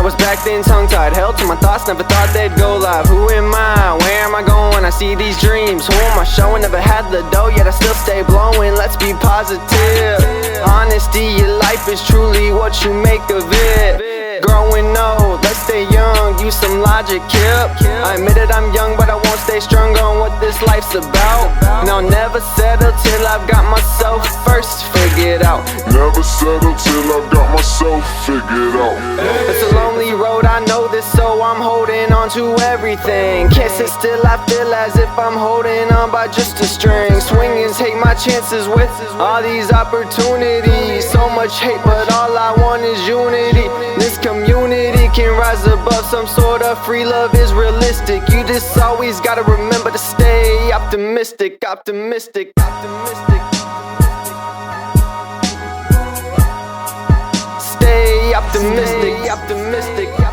was back then tongue-tied, held to my thoughts, never thought they'd go live. Who am I? Where am I going? I see these dreams. Who am I showing? Never had the dough, yet I still stay blowing. Let's be positive. Honesty, your life is truly what you make of it. Growing old, let's stay young, use some logic, kid. I admit it, I'm young, but I won't stay strong on what this life's about. And I'll never settle till I've got myself first figured out. Never settle till I've got myself figured out. It's a lonely road, I know this, so I'm holding on to everything. Can't sit still, I feel as if I'm holding on by just a string. Swinging, take my chances with all these opportunities. So much hate, but all I want is unity. This community can rise above some sort of free love is realistic. You just always gotta remember to stay optimistic, optimistic, optimistic. Stay optimistic, optimistic.